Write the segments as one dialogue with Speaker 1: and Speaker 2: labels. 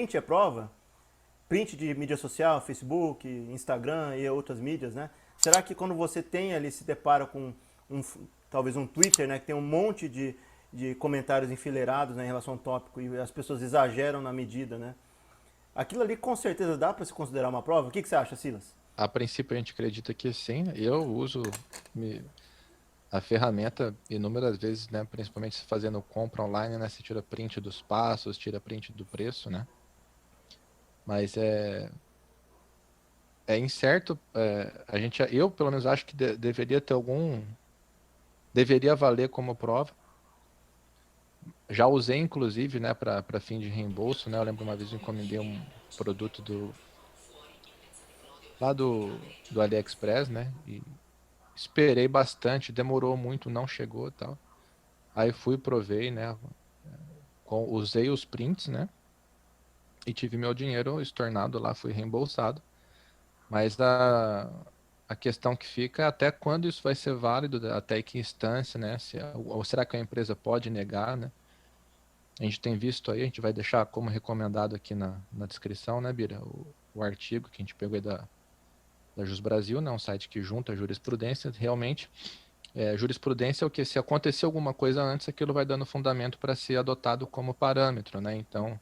Speaker 1: print é prova? Print de mídia social, Facebook, Instagram e outras mídias, né? Será que quando você tem ali, se depara com um, talvez um Twitter, né, que tem um monte de comentários enfileirados, né, em relação ao tópico e as pessoas exageram na medida, né? Aquilo ali com certeza dá para se considerar uma prova? O que você acha, Silas?
Speaker 2: A princípio a gente acredita que sim, né? Eu uso a ferramenta inúmeras vezes, né? Principalmente fazendo compra online, né? Você tira print dos passos, tira print do preço, né? Mas é incerto. Eu pelo menos acho que deveria ter deveria valer como prova. Já usei inclusive, né? Para fim de reembolso, né? Eu lembro uma vez eu encomendei um produto lá do AliExpress, né? E esperei bastante, demorou muito, não chegou, e tal. Aí fui, provei, né? Usei os prints, né? E tive meu dinheiro estornado lá, fui reembolsado. Mas a questão que fica é até quando isso vai ser válido, até que instância, né? Ou será que a empresa pode negar, né? A gente tem visto aí, a gente vai deixar como recomendado aqui na descrição, né, Bira? O artigo que a gente pegou aí da Jus Brasil, né? Um site que junta jurisprudência. Realmente, jurisprudência é o que? Se acontecer alguma coisa antes, aquilo vai dando fundamento para ser adotado como parâmetro, né? Então,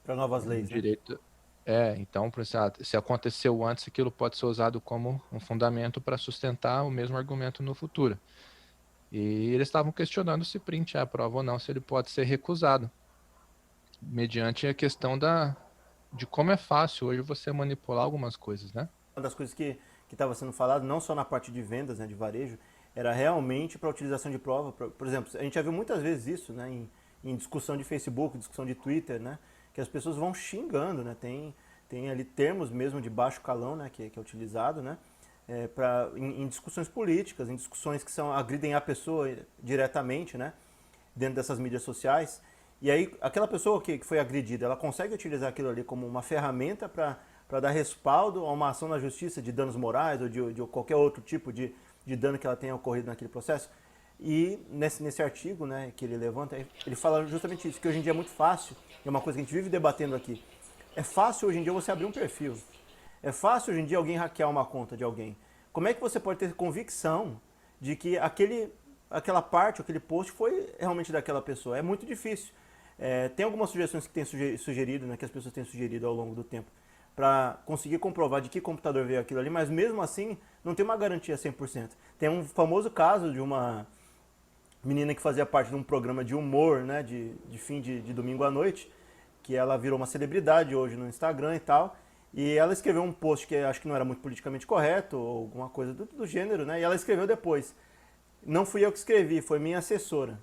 Speaker 1: Para novas
Speaker 2: no
Speaker 1: leis, né?
Speaker 2: direito. Então, se aconteceu antes, aquilo pode ser usado como um fundamento para sustentar o mesmo argumento no futuro. E eles estavam questionando se print é a prova ou não, se ele pode ser recusado, mediante a questão de como é fácil hoje você manipular algumas coisas, né?
Speaker 1: Uma das coisas que estava sendo falado, não só na parte de vendas, né, de varejo, era realmente para a utilização de prova. Por exemplo, a gente já viu muitas vezes isso, né, em discussão de Facebook, discussão de Twitter, né, que as pessoas vão xingando, né, tem ali termos mesmo de baixo calão, né, que é utilizado, né, em discussões políticas, em discussões que agridem a pessoa diretamente, né, dentro dessas mídias sociais. E aí, aquela pessoa que foi agredida, ela consegue utilizar aquilo ali como uma ferramenta para dar respaldo a uma ação na justiça de danos morais ou de qualquer outro tipo de dano que ela tenha ocorrido naquele processo. E nesse artigo, né, que ele levanta, ele fala justamente isso, que hoje em dia é muito fácil, é uma coisa que a gente vive debatendo aqui. É fácil hoje em dia você abrir um perfil. É fácil hoje em dia alguém hackear uma conta de alguém. Como é que você pode ter convicção de que aquela parte, aquele post foi realmente daquela pessoa? É muito difícil. Tem algumas sugestões que tem sugerido, né, que as pessoas têm sugerido ao longo do tempo, para conseguir comprovar de que computador veio aquilo ali, mas mesmo assim não tem uma garantia 100%. Tem um famoso caso de uma menina que fazia parte de um programa de humor, né, de fim de domingo à noite, que ela virou uma celebridade hoje no Instagram e tal, e ela escreveu um post que acho que não era muito politicamente correto, ou alguma coisa do gênero, né, e ela escreveu depois, não fui eu que escrevi, foi minha assessora.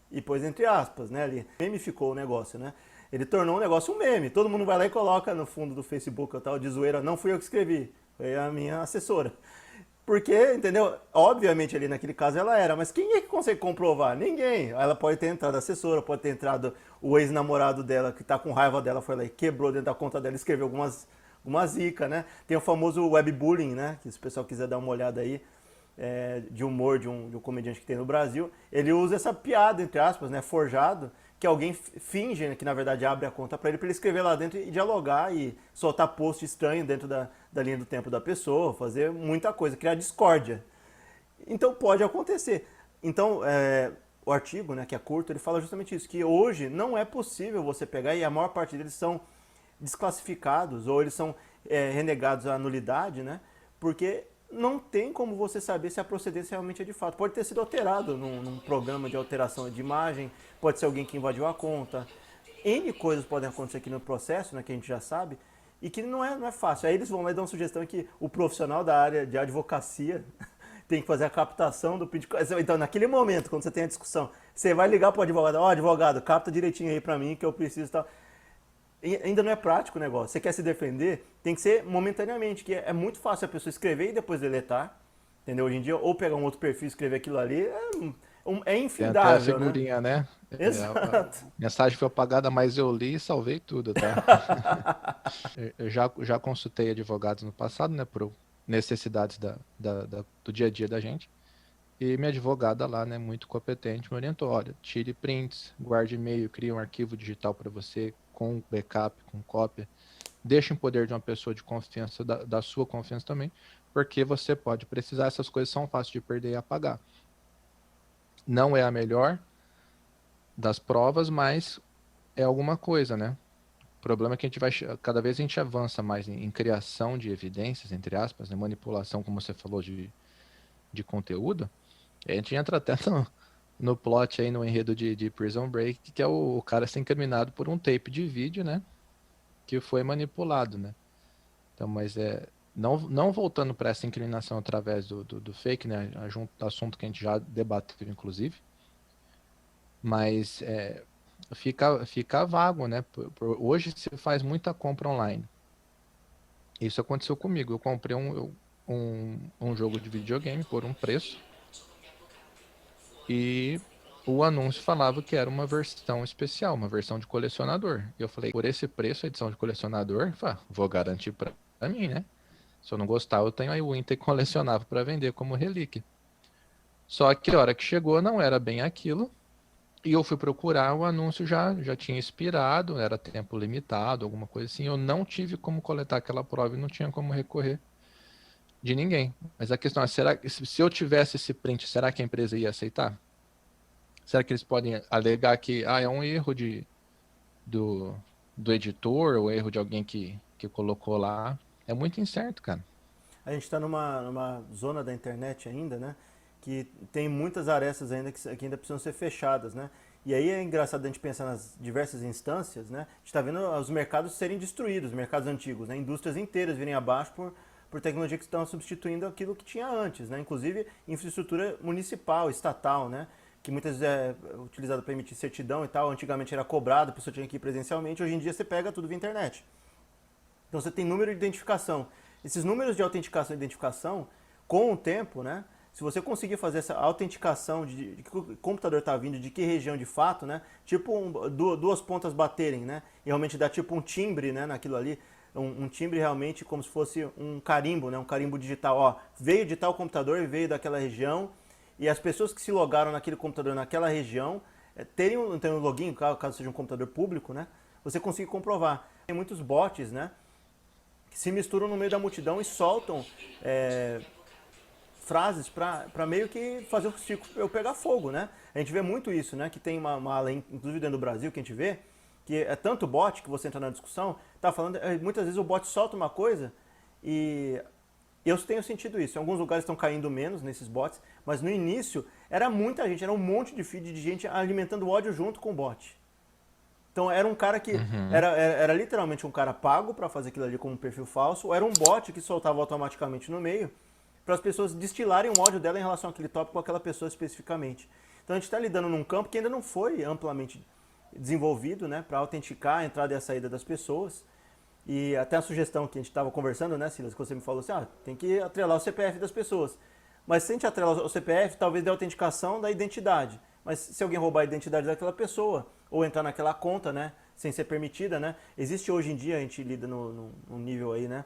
Speaker 1: E pôs entre aspas, né, ali, memificou o negócio, né, ele tornou o negócio um meme, todo mundo vai lá e coloca no fundo do Facebook ou tal, de zoeira, não fui eu que escrevi, foi a minha assessora. Porque, entendeu? Obviamente ali naquele caso ela era, mas quem é que consegue comprovar? Ninguém. Ela pode ter entrado a assessora, pode ter entrado o ex-namorado dela que tá com raiva dela, foi lá e quebrou dentro da conta dela, escreveu algumas zica, né? Tem o famoso webbullying, né? Que se o pessoal quiser dar uma olhada aí, de humor de um comediante que tem no Brasil, ele usa essa piada, entre aspas, né? Forjado, que alguém finge, né, que na verdade abre a conta para ele escrever lá dentro e dialogar e soltar post estranho dentro da linha do tempo da pessoa, fazer muita coisa, criar discórdia. Então pode acontecer. Então, o artigo, né, que é curto, ele fala justamente isso, que hoje não é possível você pegar, e a maior parte deles são desclassificados, ou eles são renegados à nulidade, né, porque não tem como você saber se a procedência realmente é de fato. Pode ter sido alterado num programa de alteração de imagem, pode ser alguém que invadiu a conta. N coisas podem acontecer aqui no processo, né, que a gente já sabe, e que não é fácil. Aí eles vão lá e dão uma sugestão que o profissional da área de advocacia tem que fazer a captação do pedido. Então, naquele momento, quando você tem a discussão, você vai ligar para o advogado, ó, advogado, capta direitinho aí para mim que eu preciso e tal. E ainda não é prático o negócio. Você quer se defender, tem que ser momentaneamente, que é muito fácil a pessoa escrever e depois deletar, entendeu? Hoje em dia, ou pegar um outro perfil e escrever aquilo ali, é
Speaker 2: Tem até a
Speaker 1: infindável, né?
Speaker 2: figurinha, né? A
Speaker 1: Exato.
Speaker 2: mensagem foi apagada, mas eu li e salvei tudo, tá? Eu já consultei advogados no passado, né, por necessidades do dia a dia da gente. E minha advogada lá, né, muito competente, me orientou: olha, tire prints, guarde e-mail, crie um arquivo digital para você com backup, com cópia. Deixa em poder de uma pessoa de confiança, da sua confiança também, porque você pode precisar, essas coisas são fáceis de perder e apagar. Não é a melhor das provas, mas é alguma coisa, né? O problema é que a gente vai, cada vez a gente avança mais em criação de evidências, entre aspas, né? Manipulação, como você falou, de conteúdo. E a gente entra até no plot aí, no enredo de Prison Break, que é o cara ser incriminado por um tape de vídeo, né? Que foi manipulado, né? Então, mas não voltando para essa inclinação através do fake, né? Assunto que a gente já debateu, inclusive. Mas fica vago, né? Hoje se faz muita compra online. Isso aconteceu comigo. Eu comprei um jogo de videogame por um preço e o anúncio falava que era uma versão especial, uma versão de colecionador. E eu falei, por esse preço, a edição de colecionador, vou garantir para mim, né? Se eu não gostar, eu tenho aí o Inter colecionável para vender como relíquia. Só que a hora que chegou não era bem aquilo. E eu fui procurar, o anúncio já tinha expirado, era tempo limitado, alguma coisa assim. Eu não tive como coletar aquela prova e não tinha como recorrer de ninguém. Mas a questão é, será que se eu tivesse esse print, será que a empresa ia aceitar? Será que eles podem alegar que é um erro do, do editor, ou erro de alguém que colocou lá? É muito incerto, cara.
Speaker 1: A gente está numa zona da internet ainda, né? Que tem muitas arestas ainda que ainda precisam ser fechadas, né? E aí é engraçado a gente pensar nas diversas instâncias, né? A gente está vendo os mercados serem destruídos, os mercados antigos, né? Indústrias inteiras virem abaixo por tecnologia que estão substituindo aquilo que tinha antes, né? Inclusive infraestrutura municipal, estatal, né? Que muitas vezes é utilizada para emitir certidão e tal. Antigamente era cobrado, a pessoa tinha que ir presencialmente. Hoje em dia você pega tudo via internet. Então você tem número de identificação. Esses números de autenticação e identificação, com o tempo, né? Se você conseguir fazer essa autenticação de que o computador está vindo, de que região de fato, né? Tipo duas pontas baterem, né? E realmente dá tipo um timbre, né? Naquilo ali, um timbre realmente como se fosse um carimbo, né? Um carimbo digital. Ó, veio de tal computador e veio daquela região. E as pessoas que se logaram naquele computador naquela região terem um login, caso seja um computador público, né? Você consegue comprovar. Tem muitos bots, né? Que se misturam no meio da multidão e soltam frases para meio que fazer o círculo pegar fogo, né? A gente vê muito isso, né? Que tem uma lei, inclusive dentro do Brasil, que a gente vê, que é tanto bot que você entra na discussão, tá falando, muitas vezes o bot solta uma coisa e eu tenho sentido isso. Em alguns lugares estão caindo menos nesses bots, mas no início era muita gente, era um monte de feed de gente alimentando ódio junto com o bot. Então era um cara que era literalmente um cara pago para fazer aquilo ali como um perfil falso, ou era um bot que soltava automaticamente no meio para as pessoas destilarem o ódio dela em relação àquele tópico com aquela pessoa especificamente. Então a gente está lidando num campo que ainda não foi amplamente desenvolvido, né, para autenticar a entrada e a saída das pessoas. E até a sugestão que a gente estava conversando, né, Silas, que você me falou assim, tem que atrelar o CPF das pessoas. Mas se a gente atrelar o CPF, talvez dê autenticação da identidade. Mas se alguém roubar a identidade daquela pessoa, ou entrar naquela conta, né, sem ser permitida, né, existe hoje em dia, a gente lida num nível aí, né,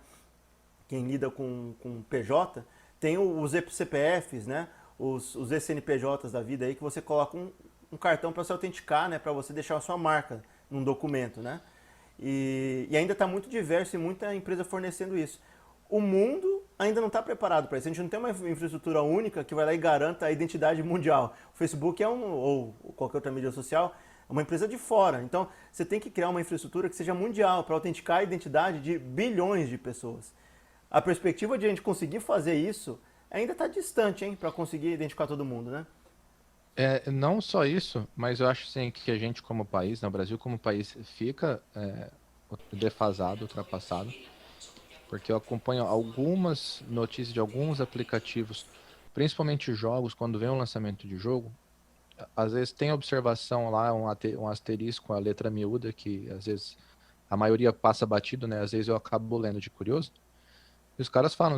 Speaker 1: quem lida com PJ, tem os CPFs, né, os ECNPJs da vida aí, que você coloca um cartão para se autenticar, né, para você deixar a sua marca num documento, né, e ainda está muito diverso e muita empresa fornecendo isso. O mundo ainda não está preparado para isso. A gente não tem uma infraestrutura única que vai lá e garanta a identidade mundial. O Facebook ou qualquer outra mídia social, é uma empresa de fora. Então, você tem que criar uma infraestrutura que seja mundial para autenticar a identidade de bilhões de pessoas. A perspectiva de a gente conseguir fazer isso ainda está distante, hein, para conseguir identificar todo mundo, né?
Speaker 2: Não só isso, mas eu acho assim, que a gente como país, no Brasil como país, fica defasado, ultrapassado, porque eu acompanho algumas notícias de alguns aplicativos, principalmente jogos, quando vem um lançamento de jogo, às vezes tem observação lá, um asterisco com a letra miúda, que às vezes a maioria passa batido, né? Às vezes eu acabo lendo de curioso. E os caras falam,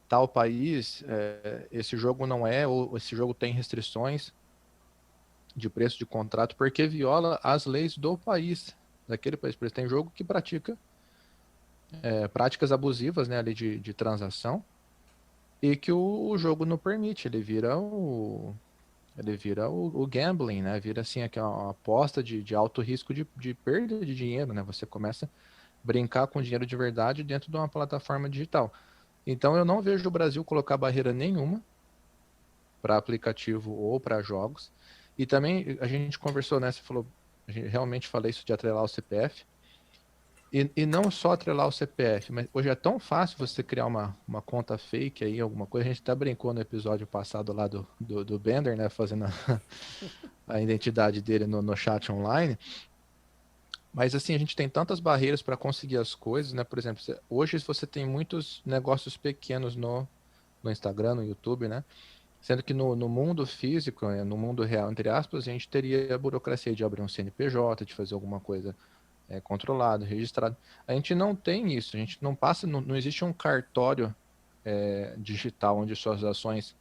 Speaker 2: tal país, esse jogo não ou esse jogo tem restrições de preço de contrato porque viola as leis do país, daquele país. Por isso tem jogo que pratica práticas abusivas, né, ali de transação, e que o jogo não permite, ele vira Ele vira o gambling, né? Vira assim, uma aposta de alto risco de perda de dinheiro, né? Você começa a brincar com dinheiro de verdade dentro de uma plataforma digital. Então eu não vejo o Brasil colocar barreira nenhuma para aplicativo ou para jogos. E também a gente conversou, né? Você falou, a gente realmente falei isso de atrelar o CPF. E não só atrelar o CPF, mas hoje é tão fácil você criar uma conta fake aí, alguma coisa. A gente até brincou no episódio passado lá do Bender, né? Fazendo a identidade dele no chat online. Mas assim, a gente tem tantas barreiras para conseguir as coisas, né? Por exemplo, hoje você tem muitos negócios pequenos no Instagram, no YouTube, né? Sendo que no mundo físico, no mundo real, entre aspas, a gente teria a burocracia de abrir um CNPJ, de fazer alguma coisa controlado, registrado. A gente não tem isso, a gente não passa, não existe um cartório digital onde suas ações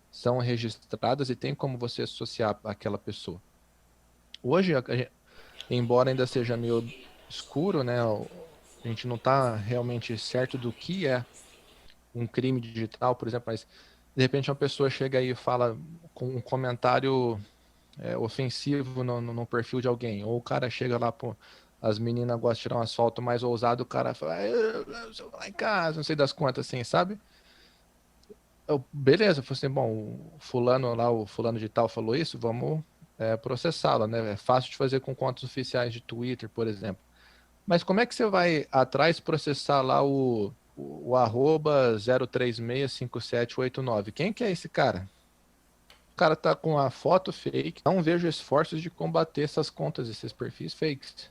Speaker 2: são registradas e tem como você associar aquela pessoa. Hoje, embora ainda seja meio escuro, né, a gente não está realmente certo do que é um crime digital, por exemplo, mas de repente uma pessoa chega aí e fala com um comentário ofensivo no perfil de alguém, ou o cara chega lá, pô, as meninas gostam de tirar um asfalto mais ousado, o cara fala, eu lá em casa, não sei das quantas, assim, sabe? Beleza, eu falei assim, bom, o fulano de tal falou isso, vamos processá-la, né? É fácil de fazer com contas oficiais de Twitter, por exemplo. Mas como é que você vai atrás processar lá o arroba 0365789? Quem que é esse cara? O cara tá com a foto fake, não vejo esforços de combater essas contas, esses perfis fakes.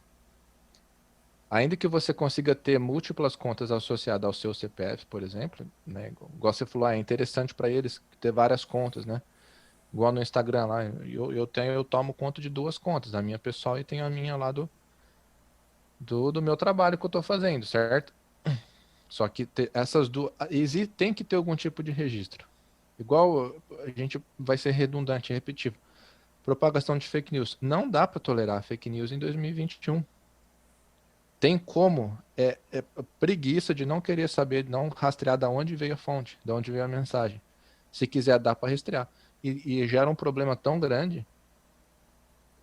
Speaker 2: Ainda que você consiga ter múltiplas contas associadas ao seu CPF, por exemplo, né? Igual você falou, é interessante para eles ter várias contas, né? Igual no Instagram lá, eu tomo conta de duas contas, a minha pessoal e tenho a minha lá do meu trabalho que eu estou fazendo, certo? Só que essas duas, tem que ter algum tipo de registro. Igual a gente vai ser redundante, repetitivo. Propagação de fake news. Não dá para tolerar fake news em 2021. Tem como, preguiça de não querer saber, de não rastrear de onde veio a fonte, de onde veio a mensagem. Se quiser, dá para rastrear. E gera um problema tão grande,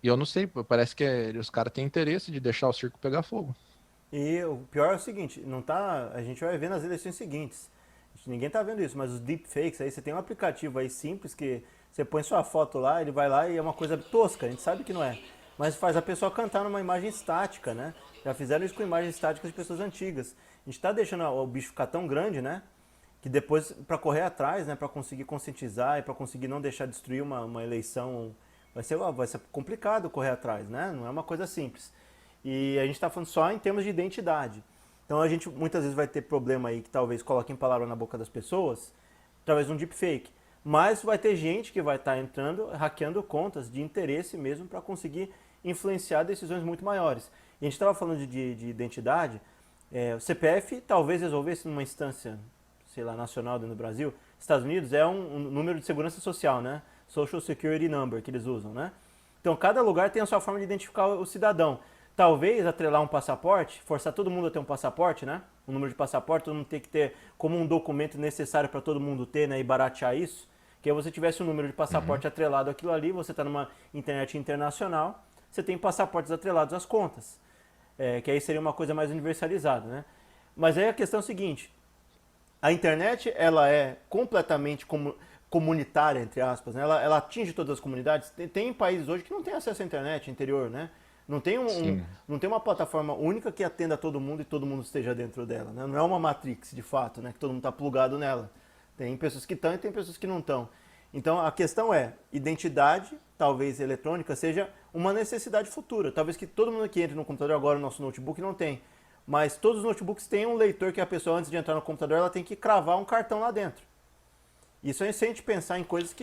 Speaker 2: e eu não sei, parece que os caras têm interesse de deixar o circo pegar fogo.
Speaker 1: E o pior é o seguinte, não tá, a gente vai ver nas eleições seguintes. Ninguém tá vendo isso, mas os deepfakes aí, você tem um aplicativo aí simples que você põe sua foto lá, ele vai lá e é uma coisa tosca, a gente sabe que não é. Mas faz a pessoa cantar numa imagem estática, né? Já fizeram isso com imagens estáticas de pessoas antigas. A gente tá deixando o bicho ficar tão grande, né? Que depois, para correr atrás, né? Para conseguir conscientizar e para conseguir não deixar destruir uma eleição, vai ser complicado correr atrás, né? Não é uma coisa simples. E a gente está falando só em termos de identidade. Então a gente muitas vezes vai ter problema aí que talvez coloquem palavra na boca das pessoas, através de um deepfake. Mas vai ter gente que vai estar entrando, hackeando contas de interesse mesmo para conseguir influenciar decisões muito maiores. E a gente estava falando de identidade, o CPF talvez resolvesse numa instância, sei lá, nacional dentro do Brasil. Estados Unidos é um número de segurança social, né? Social Security Number que eles usam, né? Então cada lugar tem a sua forma de identificar o cidadão. Talvez atrelar um passaporte, forçar todo mundo a ter um passaporte, né? Um número de passaporte, todo mundo tem que ter como um documento necessário para todo mundo ter, né? E baratear isso. Que aí você tivesse um número de passaporte atrelado àquilo ali, você está numa internet internacional, você tem passaportes atrelados às contas. Que aí seria uma coisa mais universalizada, né? Mas aí a questão é o seguinte, a internet ela é completamente comunitária, entre aspas, né? Ela atinge todas as comunidades. Tem países hoje que não tem acesso à internet, interior, né? Não tem,
Speaker 2: Sim.
Speaker 1: não tem uma plataforma única que atenda a todo mundo e todo mundo esteja dentro dela, né? Não é uma Matrix, de fato, né? Que todo mundo está plugado nela. Tem pessoas que estão e tem pessoas que não estão. Então a questão é, identidade, talvez eletrônica, seja uma necessidade futura. Talvez que todo mundo que entre no computador agora, o nosso notebook não tem. Mas todos os notebooks têm um leitor que a pessoa, antes de entrar no computador, ela tem que cravar um cartão lá dentro. Isso é sem a gente pensar em coisas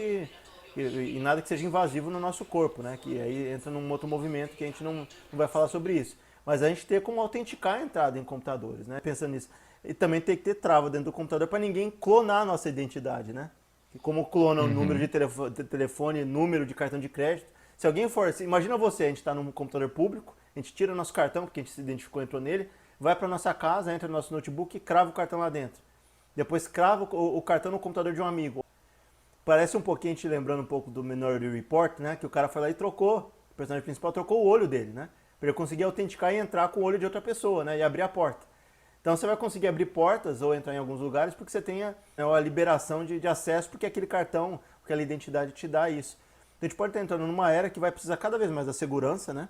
Speaker 1: e nada que seja invasivo no nosso corpo, né? Que aí entra num outro movimento que a gente não vai falar sobre isso. Mas a gente ter como autenticar a entrada em computadores, né? Pensando nisso. E também tem que ter trava dentro do computador para ninguém clonar a nossa identidade, né? Que como clona o número de telefone, número de cartão de crédito. Se alguém for, imagina você, a gente está num computador público, a gente tira o nosso cartão, porque a gente se identificou, entrou nele, vai para nossa casa, entra no nosso notebook e crava o cartão lá dentro. Depois crava o cartão no computador de um amigo. Parece um pouquinho, te lembrando um pouco do Minority Report, né? Que o cara foi lá e trocou, o personagem principal trocou o olho dele, né? Pra ele conseguir autenticar e entrar com o olho de outra pessoa, né? E abrir a porta. Então você vai conseguir abrir portas ou entrar em alguns lugares porque você tenha a liberação de acesso, porque aquele cartão, aquela identidade te dá isso. Então a gente pode estar entrando numa era que vai precisar cada vez mais da segurança, né?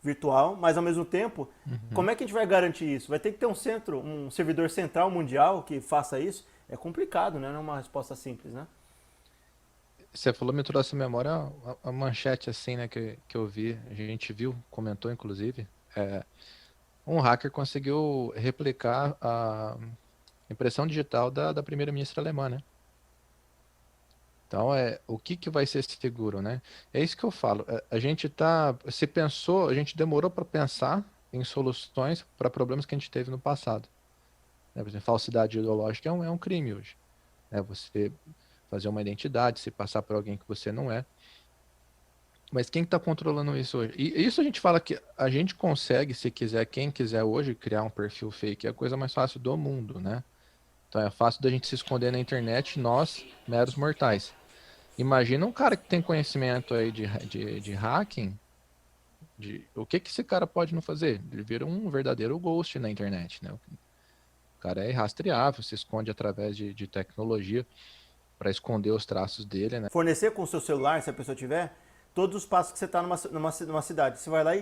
Speaker 1: Virtual, mas ao mesmo tempo, como é que a gente vai garantir isso? Vai ter que ter um servidor central mundial que faça isso? É complicado, né? Não é uma resposta simples, né?
Speaker 2: Você falou, me trouxe à memória a manchete assim, né, que eu vi, a gente viu, comentou inclusive, um hacker conseguiu replicar a impressão digital da primeira-ministra alemã, né? Então, o que que vai ser seguro, né? É isso que eu falo. A gente se pensou, a gente demorou para pensar em soluções para problemas que a gente teve no passado. Né? Por exemplo, falsidade ideológica é um crime hoje. Né? Você fazer uma identidade, se passar por alguém que você não é. Mas quem está controlando isso hoje? E isso a gente fala que a gente consegue, se quiser, quem quiser hoje criar um perfil fake, é a coisa mais fácil do mundo, né? Então é fácil da gente se esconder na internet, nós, meros mortais. Imagina um cara que tem conhecimento aí de hacking, o que que esse cara pode não fazer? Ele vira um verdadeiro ghost na internet, né? O cara é irrastreável, se esconde através de tecnologia para esconder os traços dele, né?
Speaker 1: Fornecer com o seu celular, se a pessoa tiver, todos os passos que você está numa cidade. Você vai lá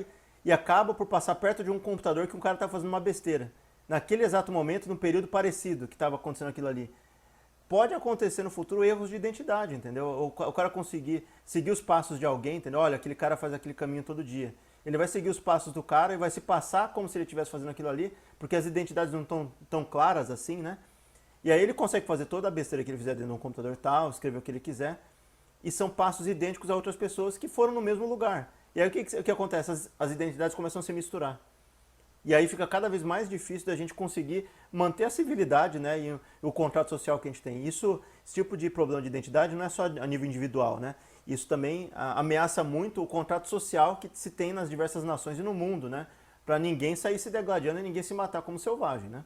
Speaker 1: e acaba por passar perto de um computador que um cara está fazendo uma besteira. Naquele exato momento, num período parecido que estava acontecendo aquilo ali. Pode acontecer no futuro erros de identidade, entendeu? O cara conseguir seguir os passos de alguém, entendeu? Olha, aquele cara faz aquele caminho todo dia. Ele vai seguir os passos do cara e vai se passar como se ele estivesse fazendo aquilo ali, porque as identidades não estão tão claras assim, né? E aí ele consegue fazer toda a besteira que ele fizer dentro de um computador tal, escrever o que ele quiser, e são passos idênticos a outras pessoas que foram no mesmo lugar. E aí o que acontece? As identidades começam a se misturar. E aí fica cada vez mais difícil da gente conseguir manter a civilidade, né, e o contrato social que a gente tem. Esse tipo de problema de identidade não é só a nível individual, né? Isso também ameaça muito o contrato social que se tem nas diversas nações e no mundo, né? Para ninguém sair se degladiando e ninguém se matar como selvagem, né?